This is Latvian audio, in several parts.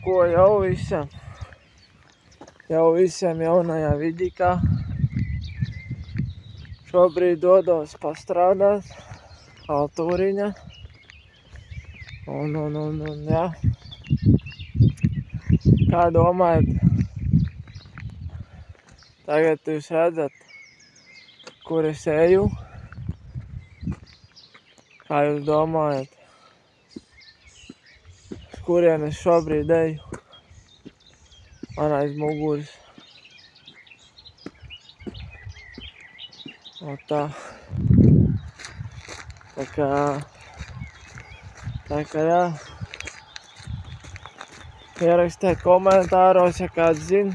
ko jau visiem jaunajā vidikā. Šobrīd dodos pastrādāt haltūriņa. Un jā. Kā domājat? Tagad jūs redzat, kur es eju. Kā jūs domājat? Uz kurien es šobrīd eju? Man aiz muguras. O tā. Tā kā jā. Ierakstiet komentāros, ja kāds zina,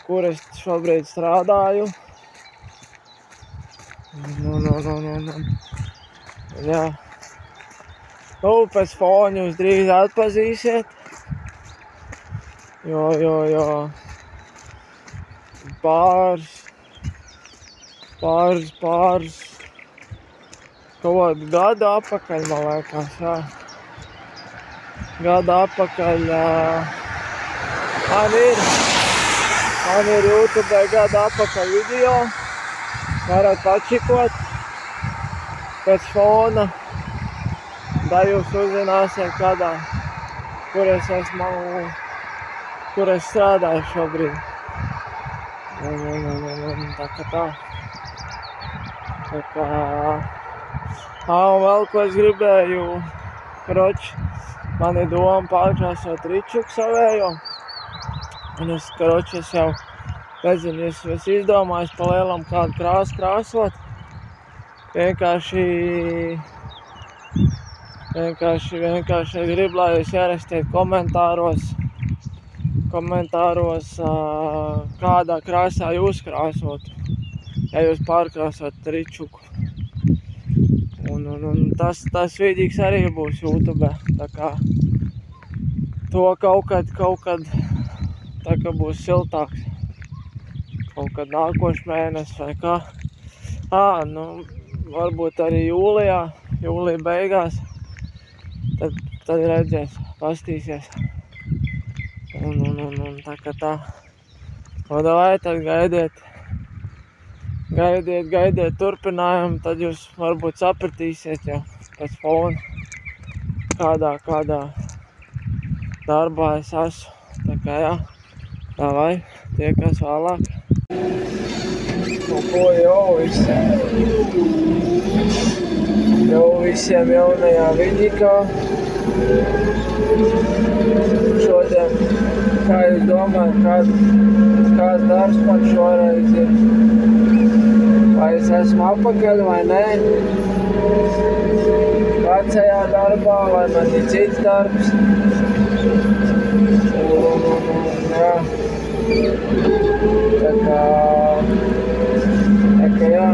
kur es šobrīd strādāju. Jā. Pēc fona jūs drīz atpazīsiet. Jo pāris kaut gadu apakaļ, man liekas, jā. Gadu apakaļ man ir YouTube gadu apakaļ video. Varat pačikot pēc fona. Tā jūs uzzināsiet kādā, kur es strādāju šobrīd. Tā kā tā. Un vēl ko es gribēju, man ir doma pārkrāsot ričuku savējo. Un es jau nezinu, es izdomāju pa lielam kādu krāsu krāsot. Vienkārši gribu, lai jūs ierakstiet komentāros, kādā krāsā jūs krāsot, ja jūs pārkrāsot ričuku. Un tas vidīgs arī būs YouTube. Tā kā to kaut kad, tā kā būs siltāks. Kaut kad nākošais mēnesis vai kā. Varbūt arī jūlija beigās. Tad redzēs, pastīsies. Un tā kā tā. Vai tad gaidiet turpinājumu, tad jūs varbūt sapratīsiet jau pēc fona, kādā darbā es esmu. Tā kā jā, tā vai, tiekās vēlāk. Ko jau visiem jaunajā vidikā. Šodien, kā jūs domājat, kāds darbs man šoreiz ir? Vai es esmu apakaļ vai nē? Vecajā darbā vai man ir cits darbs? Jā. Tā kā jā,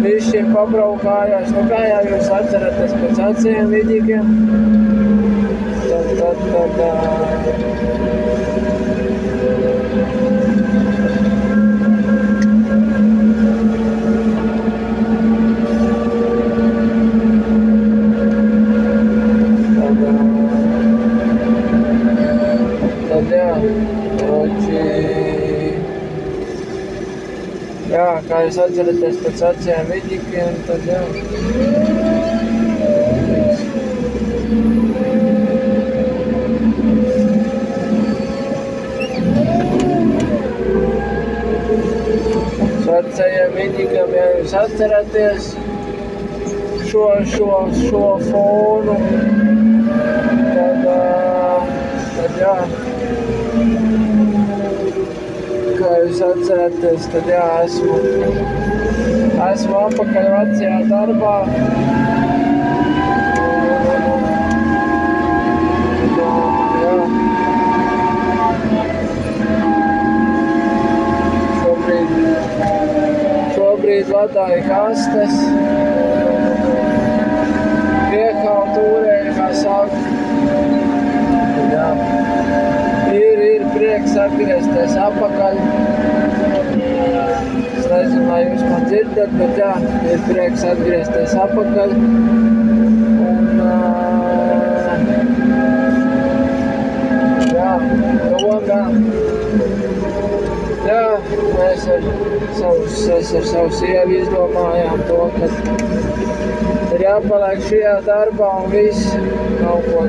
višķi pabraukājās. Kā jau jūs atceraties pēc vecajiem vidīgiem? Tad jā, kā jūs atceraties pēc vecajiem vidīgiem, tad jā. Vecajiem vidīgiem, ja jūs atceraties šo fonu, tad jā. Kā jūs atceraties, tad jā, esmu apakaļ vecajā darbā. Jā. Šobrīd vadāju kastes. Piekaltūrēju, kā saka. Jā. Ir prieks atgriezties apakaļ. Es nezinu, vai jūs man dzirdat, bet jā, ir prieks atgriezties apakaļ. Un Jā, mēs ar savu sievu izdomājām to, ka ir jāpaliek šajā darbā un viss. Nav ko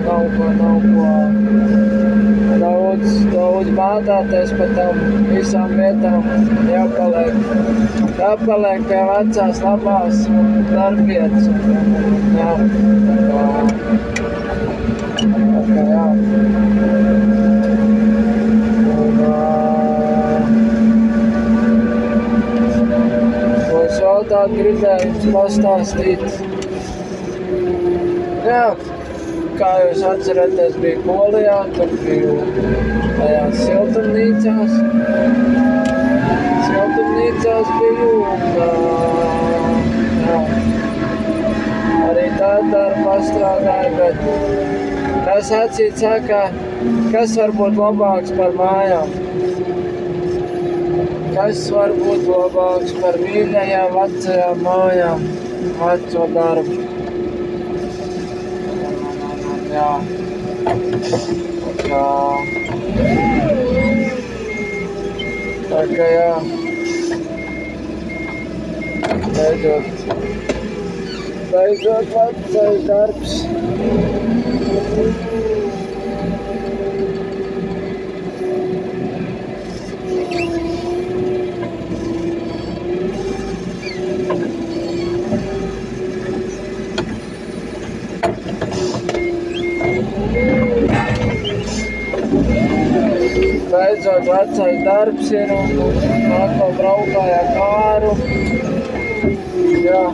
daudz mātāties pa tam visām vietām. Jāpaliek pie vecās labās darbvietas. Jā, tā kā jā. Es vēl tādu gribēju jums pastāstīt. Jā, kā jūs atceraties, bija Polijā, tur biju tajās siltumnīcās biju, un jā, arī tādu darbu pastrādāju, bet kas acīt saka, kas var būt labāks par mājām? Kas var būt labāks par mīļajām vecajām mājām, veco darbu? Jā. Tā kā jā. Beidzot vecais darbs. Beidzot vecais darbs ir un atkal braukāja kāru. Jā.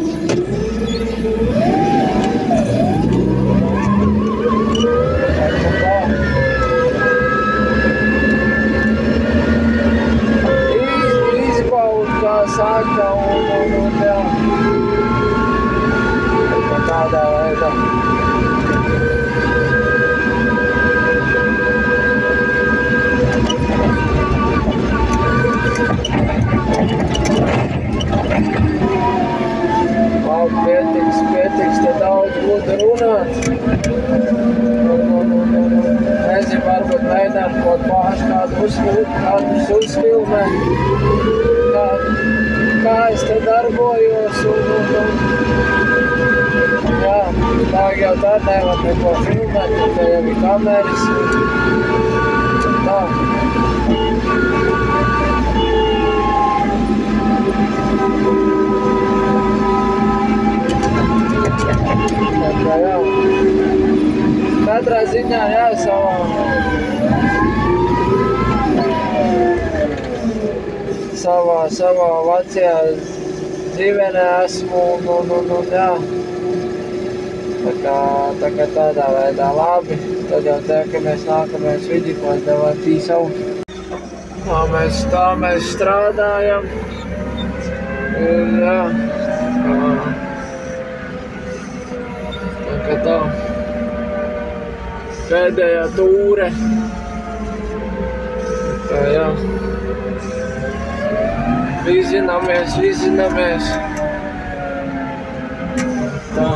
Izbaud, kā saka, un jā. Tādā veidā. Pietiks, te daudz būtu runāt. Nezinu, varbūt mēģināt kaut kādus uzfilmēt, kā es te darbojos. Jā, tā jau tā nevar neko filmēt, te jau ir kameras. Tā. Jā. Katrā ziņā, jā, savā vecajā dzīvenē esmu un jā. Tā kā tādā veidā labi, tad jau tiekamies nākamais vidikos, devāt tīsavu. Tā mēs strādājam. Jā. Tā pēdējā tūre. Tā jā. Vizinamies. Tā.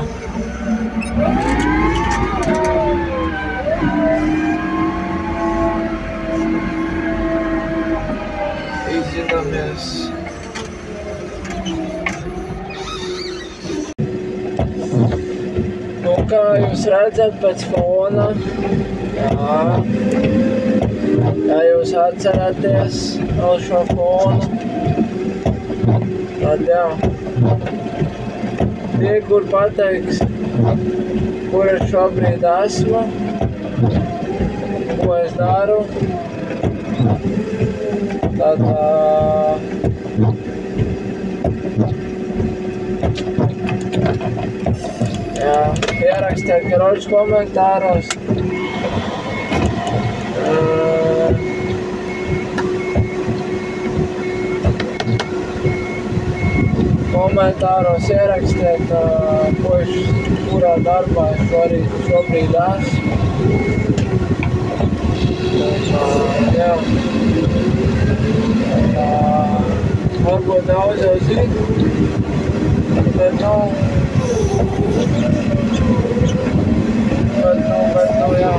Vizinamies. Kā jūs redzat pēc fona, jā, ja jūs atceraties vēl šo fonu, tad jā, tie, kur pateiks, kur es šobrīd esmu, ko es daru, tad jā, ierakstiet karoči komentāros. Komentāros ierakstiet, kurā darbā es šobrīd esmu. Jā. Varbūt daudz jau zina, bet nav, jā.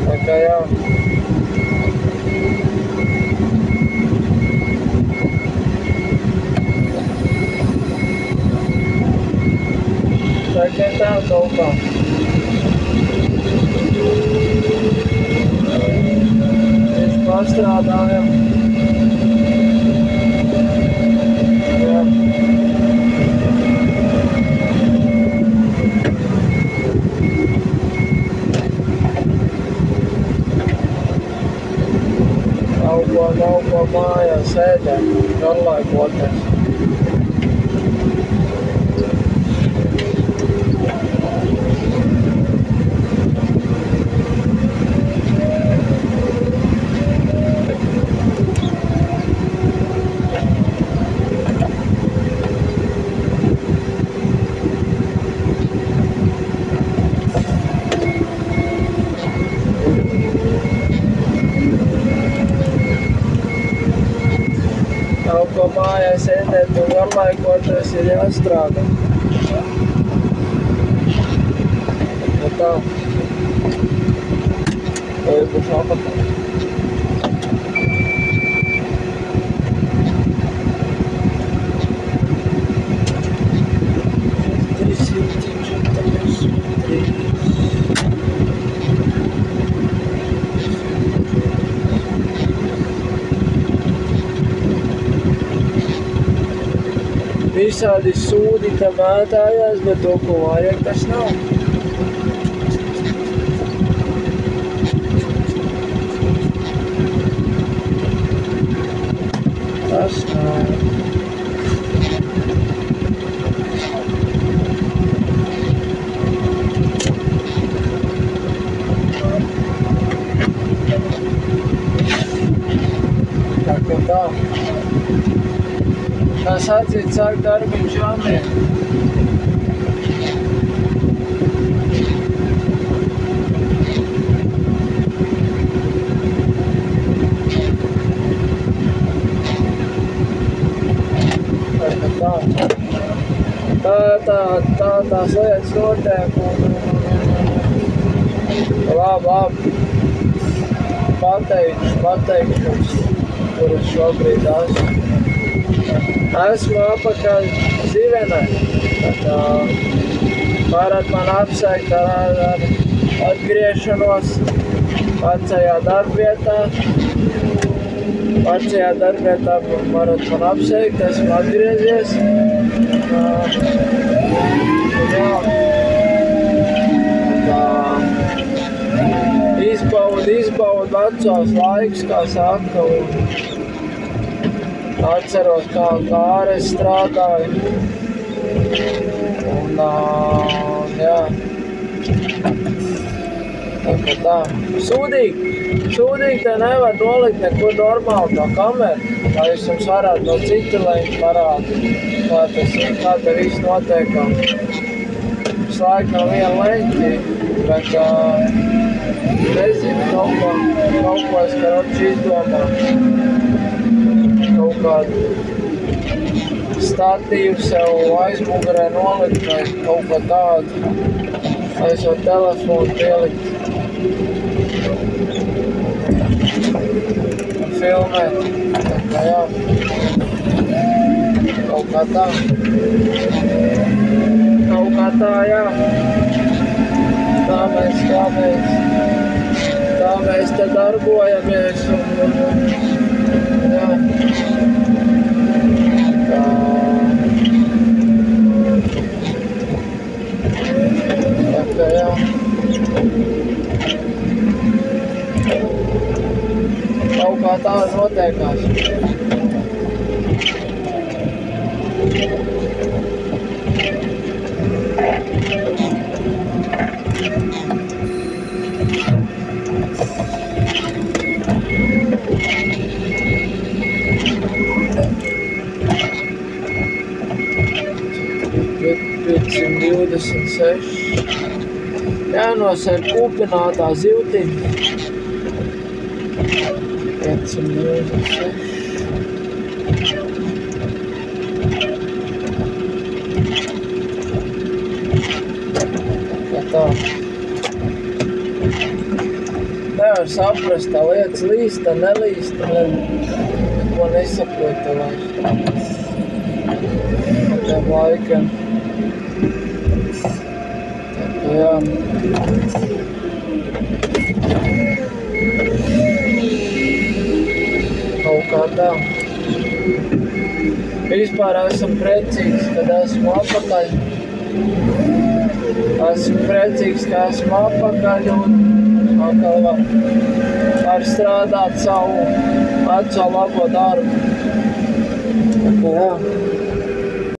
Tā kā jā. Tā kā tā kaut kā. Mēs pastrādājam. Jā. Nav ko mājās ēdēt, garlaikoties. Nav ko mājās ēdēt un garlaikoties ir jāstrādā. Ja tā. To ir būs apatā. Visādi sūdi tā mētājās, bet to, ko vajag, tas nav. Tas nav. Tā kā tā. Kā sacīt, sāk darbiņš jāmien. Tās lietas notiek un labi. Pateikšu jums, kur es šobrīd esmu. Esmu apakaļ Zivenē, tā varat man apsveikt ar atgriešanos vecajā darbvietā. Vecajā darbvietā varat man apsveikt, esmu atgriezies. Izbaudu vecos laikus, kā saka, un atceros, kā es strādāju. Un, jā. Tā. Sūdīgi te nevar nolikt neko normāli tā kameru, lai es jums varētu no citu leņķu parādīt, kā te viss notiekam. Slēgt no viena leņķi, bet nezinu, kaut ko es karoči izdomāju. Kaut kādu statīvu sev aizmugurē nolikt vai kaut ko tādu. Lai es varu telefonu pielikt un filmēt. Tā kā jā. Kaut kā tā. Kaut kā tā, jā. Tā mēs te darbojamies un jā. Tā kā jā. Kaut kā tā notiekās. Jānosēr kūpinātā zivtiņa. 526. Kā tā. nevar saprast, tā lietas līst, tā nelīst, neko nesaprota vairs. Tiem laikiem. Tā kā jā. Kaut kā tā. Vispār esmu priecīgs, kad esmu atpakaļ. Esmu priecīgs, ka esmu atpakaļ un atkal var strādāt savu veco labo darbu. Tā kā jā.